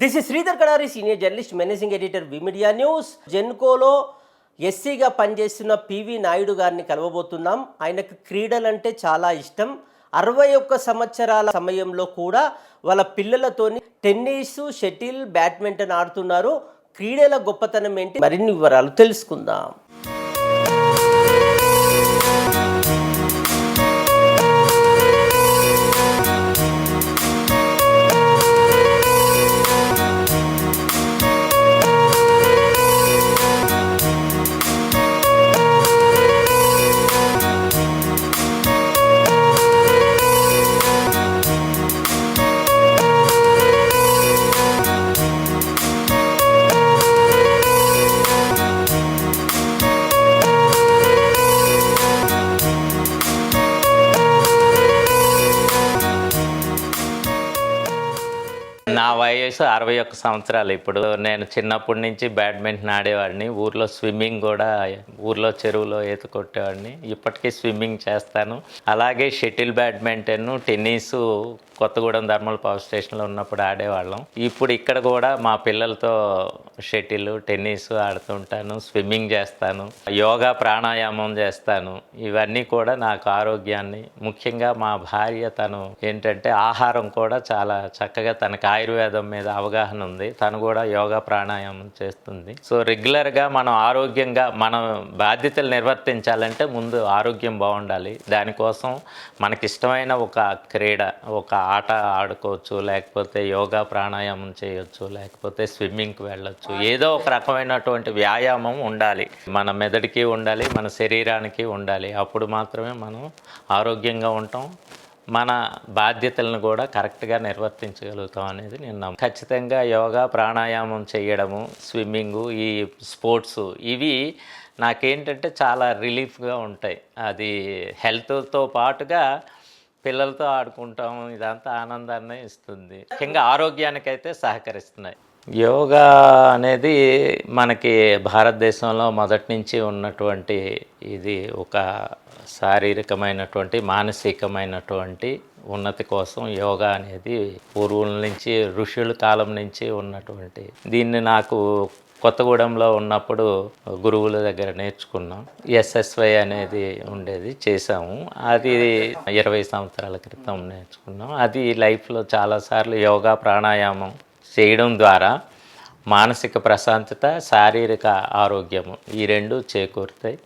This is Sridhar Kadari, senior journalist, managing editor, V media news. జెన్కోలో ఎస్సీగా పనిచేస్తున్న పివి నాయుడు గారిని కలవబోతున్నాం. ఆయనకు క్రీడలంటే చాలా ఇష్టం. 61 సంవత్సరాల సమయంలో కూడా వాళ్ళ పిల్లలతోని టెన్నిస్, షటిల్, బ్యాడ్మింటన్ ఆడుతున్నారు. క్రీడల గొప్పతనం ఏంటి, మరిన్ని వివరాలు తెలుసుకుందాం. నా వయసు 61 సంవత్సరాలు. ఇప్పుడు నేను చిన్నప్పటి నుంచి బ్యాడ్మింటన్ ఆడేవాడిని. ఊర్లో స్విమ్మింగ్ కూడా, ఊర్లో చెరువులో ఈత కొట్టేవాడిని. ఇప్పటికీ స్విమ్మింగ్ చేస్తాను. అలాగే shuttle, badminton, tennis Kothagudem thermal power స్టేషన్లో ఉన్నప్పుడు ఆడేవాళ్ళం. ఇప్పుడు ఇక్కడ కూడా మా పిల్లలతో షటిల్, టెన్నిస్ ఆడుతుంటాను, స్విమ్మింగ్ చేస్తాను, యోగా, ప్రాణాయామం చేస్తాను. ఇవన్నీ కూడా నాకు ఆరోగ్యాన్ని, ముఖ్యంగా మా భార్య తను ఏంటంటే ఆహారం కూడా చాలా చక్కగా, తనకు ఆయుర్వేదం మీద అవగాహన ఉంది. తను కూడా యోగా, ప్రాణాయామం చేస్తుంది. సో రెగ్యులర్గా మనం ఆరోగ్యంగా మన బాధ్యతలు నిర్వర్తించాలంటే ముందు ఆరోగ్యం బాగుండాలి. దానికోసం మనకిష్టమైన ఒక క్రీడ, ఒక ఆట ఆడుకోవచ్చు, లేకపోతే యోగా, ప్రాణాయామం చేయొచ్చు, లేకపోతే స్విమ్మింగ్కి వెళ్ళొచ్చు. ఏదో ఒక రకమైనటువంటి వ్యాయామం ఉండాలి. మన మెదడుకి ఉండాలి, మన శరీరానికి ఉండాలి. అప్పుడు మాత్రమే మనం ఆరోగ్యంగా ఉంటాం, మన బాధ్యతలను కూడా కరెక్ట్గా నిర్వర్తించగలుగుతాం అనేది నేను ఖచ్చితంగా యోగా, ప్రాణాయామం చేయడము, స్విమ్మింగు, ఈ స్పోర్ట్స్ ఇవి నాకేంటంటే చాలా రిలీఫ్గా ఉంటాయి. అది హెల్త్తో పాటుగా పిల్లలతో ఆడుకుంటాము, ఇదంతా ఆనందాన్ని ఇస్తుంది. ముఖ్యంగా ఆరోగ్యానికైతే సహకరిస్తున్నాయి. యోగా అనేది మనకి భారతదేశంలో మొదటి నుంచి ఉన్నటువంటి ఇది ఒక శారీరకమైనటువంటి, మానసికమైనటువంటి ఉన్నతి కోసం యోగా అనేది పూర్వుల నుంచి, ఋషుల కాలం నుంచి ఉన్నటువంటి దీన్ని నాకు కొత్తగూడెంలో ఉన్నప్పుడు గురువుల దగ్గర నేర్చుకున్నాం. SSY అనేది ఉండేది, చేసాము. అది 20 సంవత్సరాల క్రితం నేర్చుకున్నాం. అది లైఫ్లో చాలాసార్లు యోగా, ప్రాణాయామం చేయడం ద్వారా మానసిక ప్రశాంతత, శారీరక ఆరోగ్యము ఈ రెండు చేకూరుతాయి.